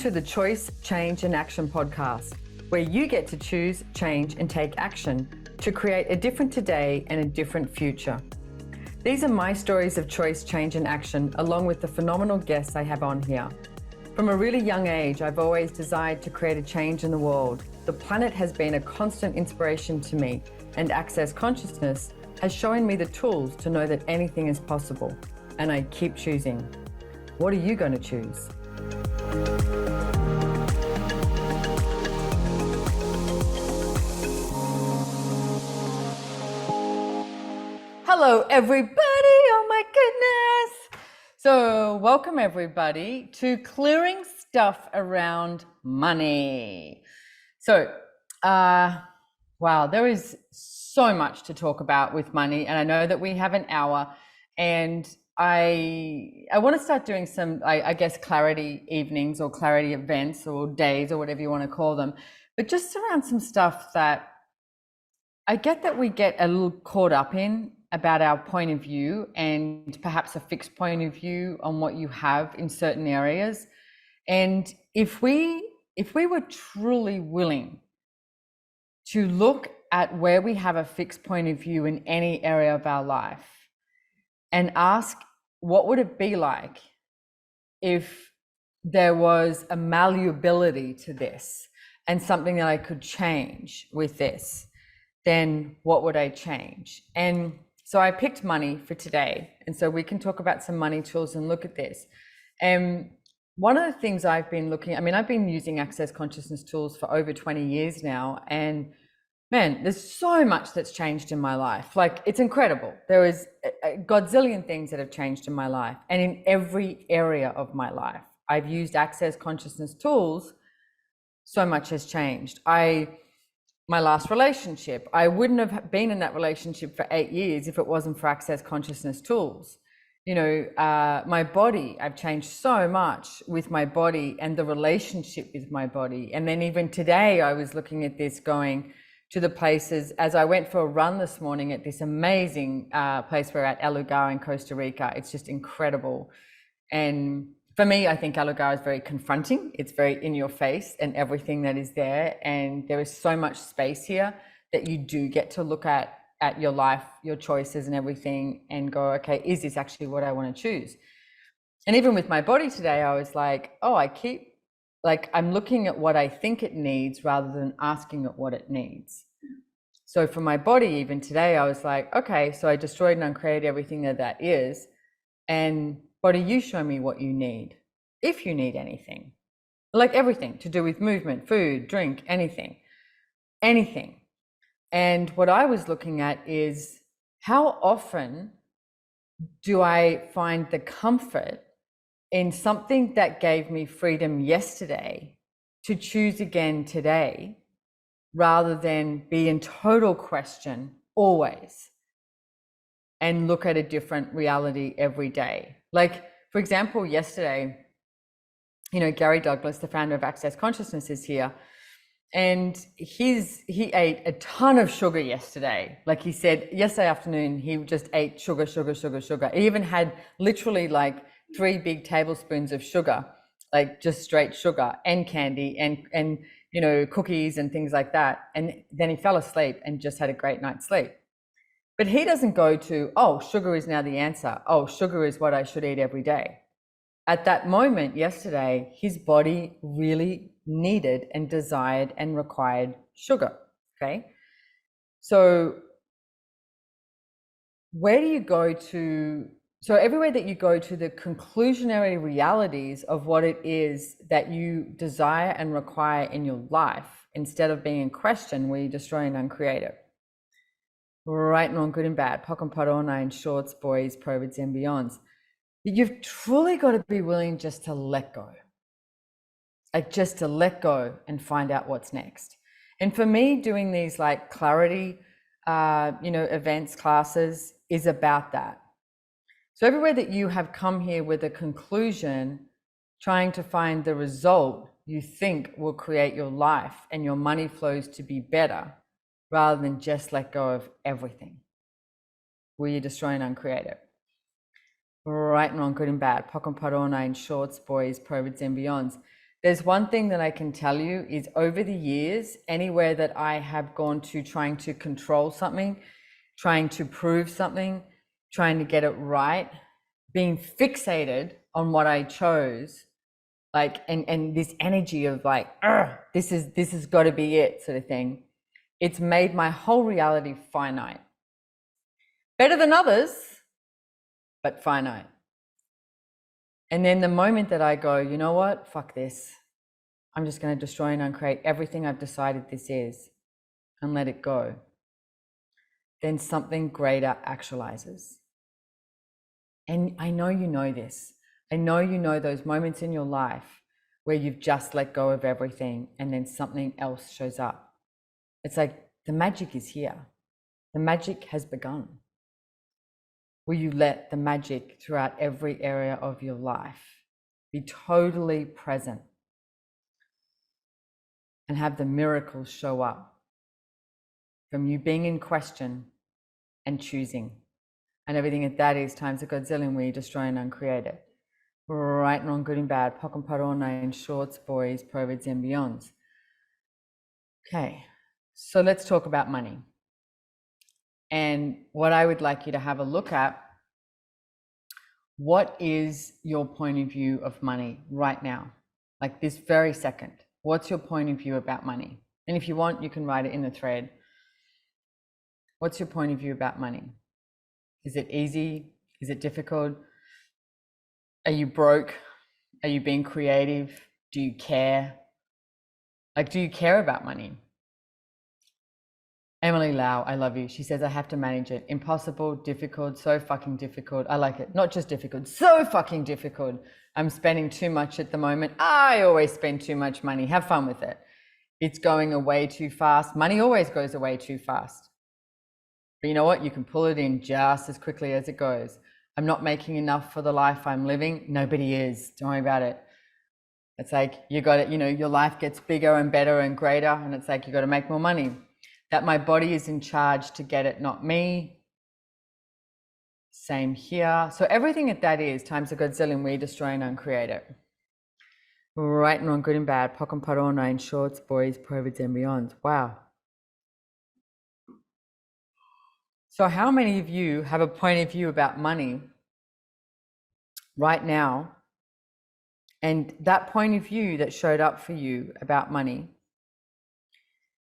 to the Choice, Change and Action podcast, where you get to choose, change and take action to create a different today and a different future. These are my stories of choice, change and action, along with the phenomenal guests I have on here. From a really young age, I've always desired to create a change in the world. The planet has been a constant inspiration to me, and Access Consciousness has shown me the tools to know that anything is possible. And I keep choosing. What are you going to choose? Hello, everybody. Oh my goodness. So welcome everybody to Clearing Stuff Around Money. So, wow, there is so much to talk about with money, and I know that we have an hour, and I want to start doing some, I guess, clarity evenings or clarity events or days or whatever you want to call them, but just around some stuff that I get that we get a little caught up in about our point of view and perhaps a fixed point of view on what you have in certain areas. And if we were truly willing to look at where we have a fixed point of view in any area of our life and ask, what would it be like if there was a malleability to this and something that I could change with this, then what would I change? And so I picked money for today. And so we can talk about some money tools and look at this. And one of the things I've been looking, I've been using Access Consciousness tools for over 20 years now. And man, there's so much that's changed in my life. Like, it's incredible. There is a godzillion things that have changed in my life. And in every area of my life, I've used Access Consciousness tools. So much has changed. My last relationship, I wouldn't have been in that relationship for 8 years if it wasn't for Access Consciousness tools. You know, my body, I've changed so much with my body and the relationship with my body. And then even today, I was looking at this, going to the places, as I went for a run this morning at this amazing place we're at, El Lugar in Costa Rica. It's just incredible. And for me, I think El Lugar is very confronting. It's very in your face and everything that is there. And there is so much space here that you do get to look at your life, your choices and everything, and go, okay, is this actually what I want to choose? And even with my body today, I was like, oh, I'm looking at what I think it needs rather than asking it what it needs. So for my body, even today, I was like, okay, so I destroyed and uncreated everything that is. And body, you show me what you need, if you need anything, like everything to do with movement, food, drink, anything. And what I was looking at is, how often do I find the comfort in something that gave me freedom yesterday to choose again today, rather than be in total question always and look at a different reality every day. Like, for example, yesterday, Gary Douglas, the founder of Access Consciousness, is here. And he ate a ton of sugar yesterday. Like he said, yesterday afternoon, he just ate sugar. He even had literally like 3 big tablespoons of sugar, like just straight sugar, and candy and cookies and things like that. And then he fell asleep and just had a great night's sleep. But he doesn't go to, oh, sugar is now the answer. Oh, sugar is what I should eat every day. At that moment yesterday, his body really needed and desired and required sugar, okay? So where do you go to? So everywhere that you go to, the conclusionary realities of what it is that you desire and require in your life, instead of being in question where you destroy and uncreate it. Right and wrong, good and bad, POC and POD, in shorts, boys, provids and beyonds. You've truly got to be willing just to let go. Like, just to let go and find out what's next. And for me, doing these like clarity, events, classes is about that. So everywhere that you have come here with a conclusion, trying to find the result you think will create your life and your money flows to be better, rather than just let go of everything, will you destroy and uncreate it? Right and wrong, good and bad, POC and POD, in shorts, boys, provids and beyonds. There's one thing that I can tell you is over the years, anywhere that I have gone to trying to control something, trying to prove something, trying to get it right, being fixated on what I chose, like, and this energy of like, this has got to be it sort of thing. It's made my whole reality finite. Better than others, but finite. And then the moment that I go, you know what, fuck this. I'm just going to destroy and uncreate everything I've decided this is and let it go. Then something greater actualizes. And I know you know this. I know you know those moments in your life where you've just let go of everything and then something else shows up. It's like the magic is here. The magic has begun. Will you let the magic throughout every area of your life be totally present and have the miracles show up from you being in question and choosing? And everything that is times a godzillion where you destroy and uncreate it. Right and wrong, good and bad, pock and parona in shorts, boys, perverts and beyonds. Okay, so let's talk about money. And what I would like you to have a look at, what is your point of view of money right now? Like this very second, what's your point of view about money? And if you want, you can write it in the thread. What's your point of view about money? Is it easy? Is it difficult? Are you broke? Are you being creative? Do you care? Like, do you care about money? Emily Lau, I love you. She says, I have to manage it. Impossible, difficult, so fucking difficult. I like it. Not just difficult, so fucking difficult. I'm spending too much at the moment. I always spend too much money. Have fun with it. It's going away too fast. Money always goes away too fast. But you know what? You can pull it in just as quickly as it goes. I'm not making enough for the life I'm living. Nobody is. Don't worry about it. It's like you got it, you know, your life gets bigger and better and greater, and it's like you got to make more money. That my body is in charge to get it, not me. Same here. So everything that is times a godzillion, we destroy and uncreate it. Right and wrong, good and bad, pock and parona in shorts, boys, perverts and beyond. Wow. So how many of you have a point of view about money right now? And that point of view that showed up for you about money,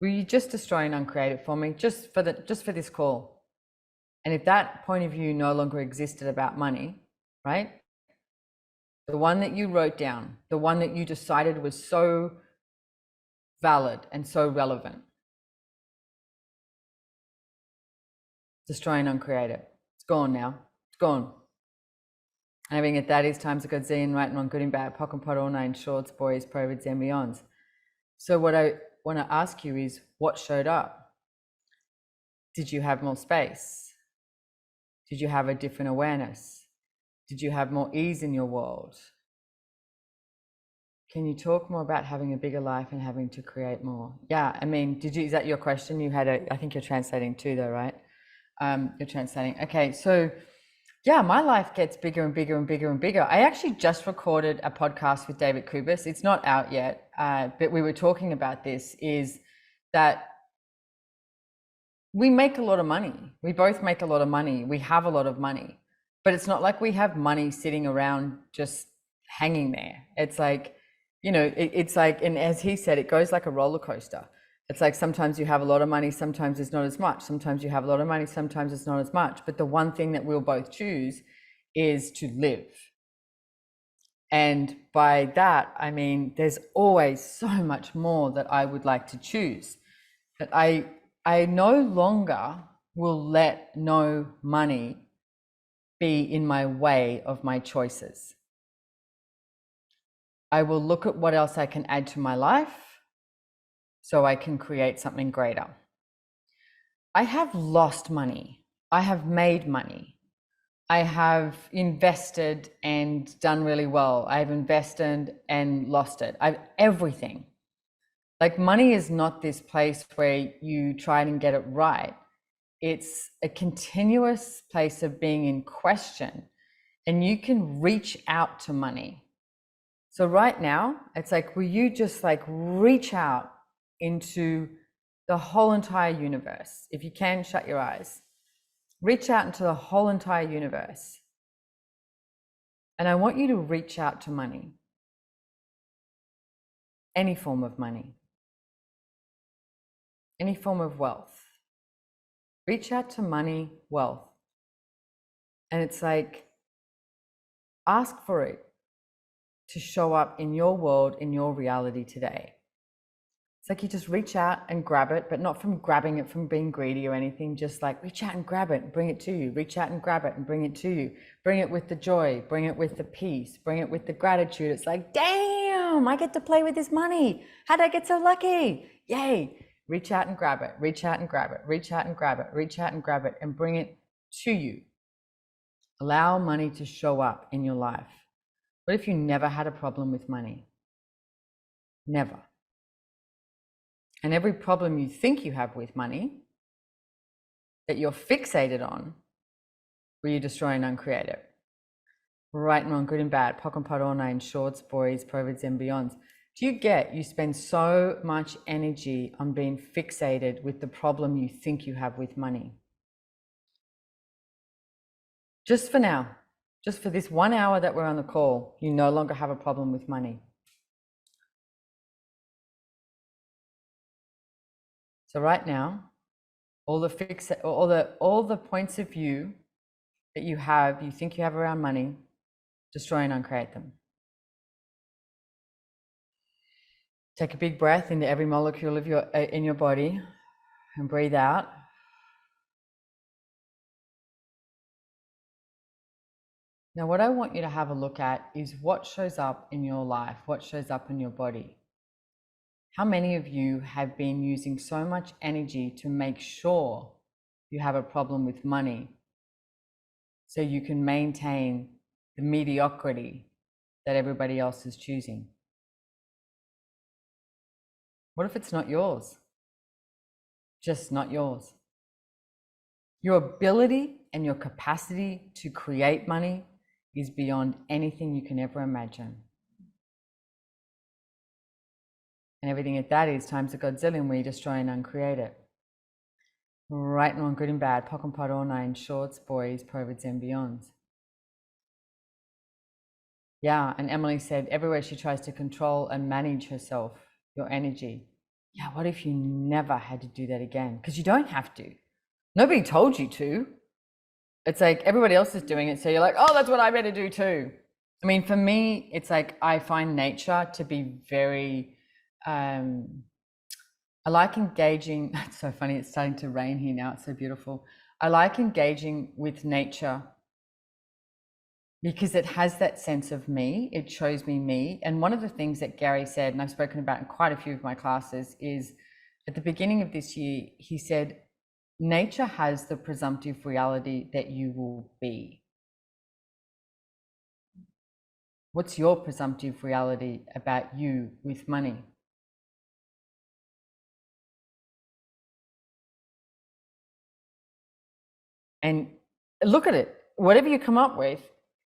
will you just destroy and uncreate it for me, just for this call? And if that point of view no longer existed about money, right? The one that you wrote down, the one that you decided was so valid and so relevant, destroy and uncreate it. It's gone now. It's gone. And everything that is times a godzillion, right and wrong, good and bad, pock and pot, all nine shorts, boys, perverts and beyonds. So what I want to ask you is, what showed up? Did you have more space? Did you have a different awareness? Did you have more ease in your world? Can you talk more about having a bigger life and having to create more? Yeah, I mean, is that your question? You had I think you're translating too though, right? You're translating. Okay, so yeah, my life gets bigger and bigger and bigger and bigger. I actually just recorded a podcast with David Kubis. It's not out yet, but we were talking about this, is that we make a lot of money. We both make a lot of money. We have a lot of money, but it's not like we have money sitting around just hanging there. It's like, you know, it's like, and as he said, it goes like a roller coaster. It's like sometimes you have a lot of money, sometimes it's not as much. Sometimes you have a lot of money, sometimes it's not as much. But the one thing that we'll both choose is to live. And by that, I mean, there's always so much more that I would like to choose. But I no longer will let no money be in my way of my choices. I will look at what else I can add to my life so I can create something greater. I have lost money. I have made money. I have invested and done really well. I've invested and lost it. I've everything. Like, money is not this place where you try and get it right. It's a continuous place of being in question, and you can reach out to money. So right now, it's like, will you just like reach out into the whole entire universe? If you can, shut your eyes. Reach out into the whole entire universe. And I want you to reach out to money. Any form of money. Any form of wealth. Reach out to money, wealth. And it's like, ask for it to show up in your world, in your reality today. It's like you just reach out and grab it, but not from grabbing it from being greedy or anything, just like reach out and grab it and bring it to you. Reach out and grab it and bring it to you. Bring it with the joy, bring it with the peace, bring it with the gratitude. It's like, damn, I get to play with this money. How'd I get so lucky? Yay. Reach out and grab it, reach out and grab it, reach out and grab it, reach out and grab it and bring it to you. Allow money to show up in your life. What if you never had a problem with money? Never. And every problem you think you have with money that you're fixated on, will you destroy and uncreate it? Right and wrong, good and bad, POC and POD, all nine, shorts, boys, proverbs and beyonds. Do you get you spend so much energy on being fixated with the problem you think you have with money? Just for now, just for this 1 hour that we're on the call, you no longer have a problem with money. So right now, all the points of view that you have, you think you have around money, destroy and uncreate them. Take a big breath into every molecule of in your body and breathe out. Now, what I want you to have a look at is what shows up in your life, what shows up in your body. How many of you have been using so much energy to make sure you have a problem with money so you can maintain the mediocrity that everybody else is choosing? What if it's not yours? Just not yours. Your ability and your capacity to create money is beyond anything you can ever imagine. And everything at that is times a godzillion where you destroy and uncreate it. Right and wrong, good and bad, POC and POD, all nine, shorts, boys, proverbs and beyonds. Yeah, and Emily said, everywhere she tries to control and manage herself, your energy. Yeah, what if you never had to do that again? Because you don't have to. Nobody told you to. It's like everybody else is doing it, so you're like, oh, that's what I better do too. I mean, for me, it's like I find nature to be very, I like engaging. It's so funny, it's starting to rain here now, it's so beautiful. I like engaging with nature because it has that sense of me, it shows me me. And one of the things that Gary said, and I've spoken about in quite a few of my classes, is at the beginning of this year, he said, nature has the presumptive reality that you will be. What's your presumptive reality about you with money? And look at it. Whatever you come up with,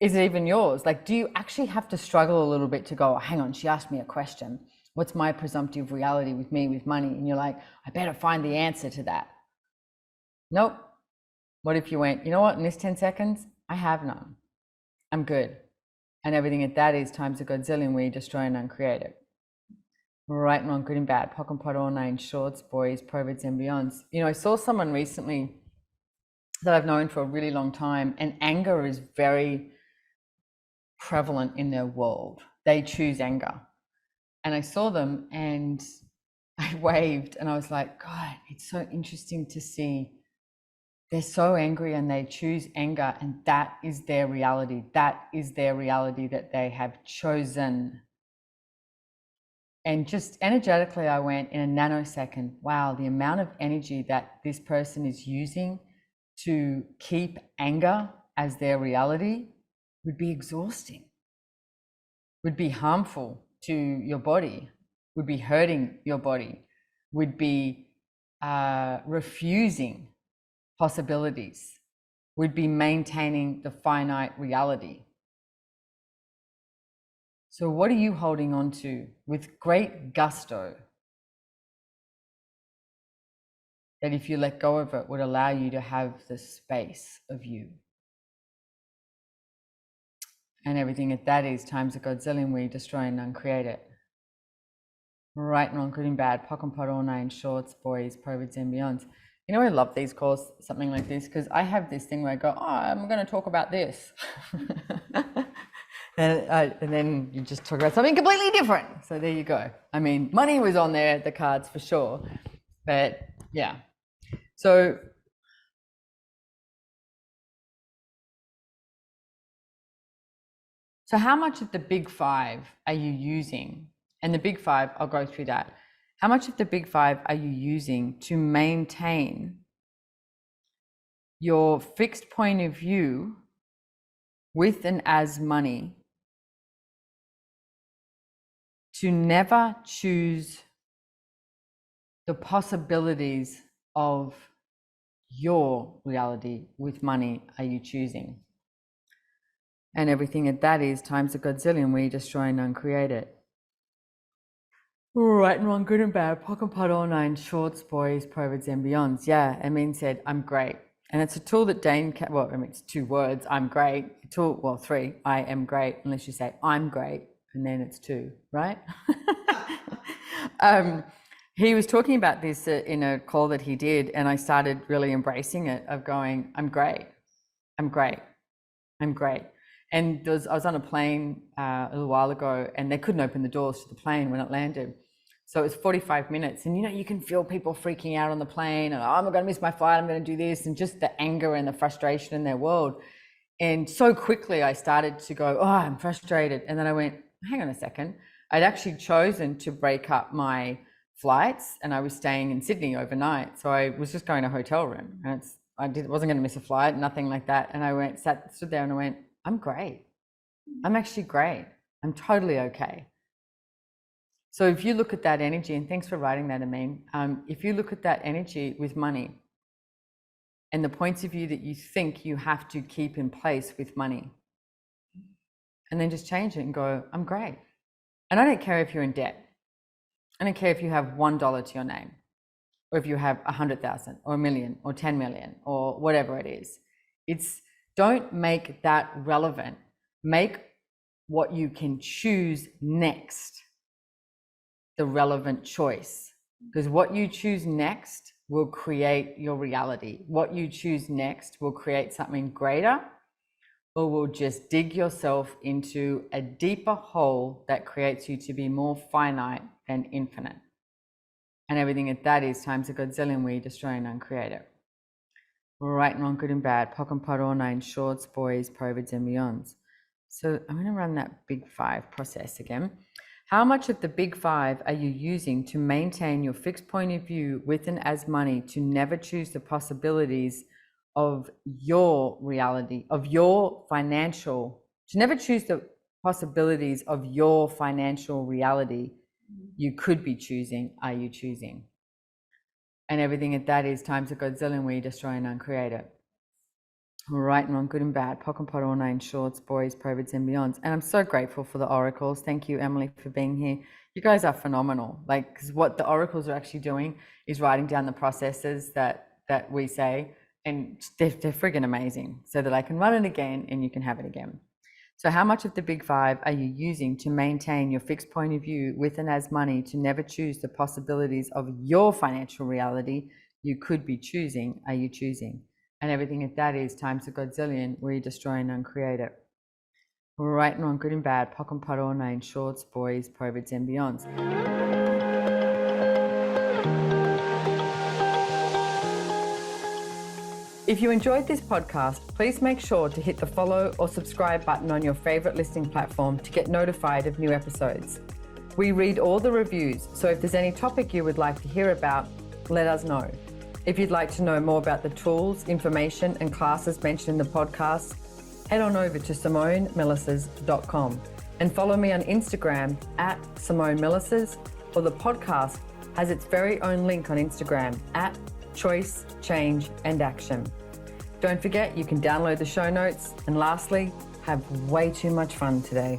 is it even yours? Like, do you actually have to struggle a little bit to go, oh, hang on, she asked me a question. What's my presumptive reality with me, with money? And you're like, I better find the answer to that. Nope. What if you went, you know what, in this 10 seconds, I have none. I'm good. And everything at that is times a godzillion where you destroy and uncreate it. Right and wrong, good and bad, POC and POD, all nine, shorts, boys, proverbs and beyonds. You know, I saw someone recently that I've known for a really long time, and anger is very prevalent in their world. They choose anger. And I saw them and I waved and I was like, God, it's so interesting to see. They're so angry and they choose anger, and that is their reality. That is their reality that they have chosen. And just energetically, I went in a nanosecond, wow, the amount of energy that this person is using to keep anger as their reality would be exhausting, would be harmful to your body, would be hurting your body, would be refusing possibilities, would be maintaining the finite reality. So what are you holding on to with great gusto that if you let go of it would allow you to have the space of you? And everything at that is times a godzillion, we destroy and uncreate it. Right and wrong, good and bad, pock and pot, all nine shorts, boys, perverts and beyonds. You know, I love these calls, something like this, because I have this thing where I go, oh, I'm going to talk about this. and then you just talk about something completely different. So there you go. I mean, money was on there, the cards for sure. But yeah. So how much of the big five are you using? And the big five, I'll go through that. How much of the big five are you using to maintain your fixed point of view with and as money to never choose the possibilities of your reality with money are you choosing? And everything at that is times a godzillion, we destroy and uncreate it. Right and wrong, good and bad, pock and pot, all nine shorts, boys, perverts and beyonds. Yeah, Amin said, I'm great. And it's a tool that Dane, well, I mean, it's 2 words, I'm great. A tool, well, 3, I am great, unless you say I'm great, and then it's 2, right? He was talking about this in a call that he did, and I started really embracing it, of going, I'm great, I'm great, I'm great. And I was on a plane a little while ago, and they couldn't open the doors to the plane when it landed. So it was 45 minutes, and you know, you can feel people freaking out on the plane, and oh, I'm going to miss my flight, I'm going to do this, and just the anger and the frustration in their world. And so quickly I started to go, oh, I'm frustrated. And then I went, hang on a second. I'd actually chosen to break up my flights, and I was staying in Sydney overnight. So I was just going to a hotel room, and wasn't going to miss a flight, nothing like that. And I stood there and I went, I'm great. I'm actually great. I'm totally okay. So if you look at that energy, and thanks for writing that, Amin, if you look at that energy with money and the points of view that you think you have to keep in place with money, and then just change it and go, I'm great. And I don't care if you're in debt. I don't care if you have $1 to your name, or if you have 100,000 or 1 million or 10 million or whatever it is. Don't make that relevant. Make what you can choose next the relevant choice, because what you choose next will create your reality. What you choose next will create something greater, or will just dig yourself into a deeper hole that creates you to be more finite than infinite. And everything at that is times a godzillion, we destroy and uncreate it. Right and wrong, good and bad, pock and pot, all nine shorts, boys, perverts and beyonds. So I'm going to run that big five process again. How much of the big five are you using to maintain your fixed point of view with and as money to never choose the possibilities of your reality, of your financial, to never choose the possibilities of your financial reality you could be choosing, are you choosing? And everything at that is times a godzillion, we destroy and uncreate it. Right and wrong, good and bad, pock and pot, all nine shorts, boys, perverts and beyonds. And I'm so grateful for the oracles. Thank you, Emily, for being here. You guys are phenomenal. Like, because what the oracles are actually doing is writing down the processes that we say, and they're friggin' amazing, so that I can run it again and you can have it again. So how much of the big five are you using to maintain your fixed point of view with and as money to never choose the possibilities of your financial reality you could be choosing, are you choosing? And everything at that is times a godzillion, we destroy and uncreate it. Right and wrong, good and bad, pock and pot, all nine shorts, boys, perverts and beyonds. If you enjoyed this podcast, please make sure to hit the follow or subscribe button on your favorite listening platform to get notified of new episodes. We read all the reviews, so if there's any topic you would like to hear about, let us know. If you'd like to know more about the tools, information, and classes mentioned in the podcast, head on over to SimoneMilasas.com and follow me on Instagram at Simone Milasas, or the podcast has its very own link on Instagram at Choice, Change, and Action. Don't forget, you can download the show notes. And lastly, have way too much fun today.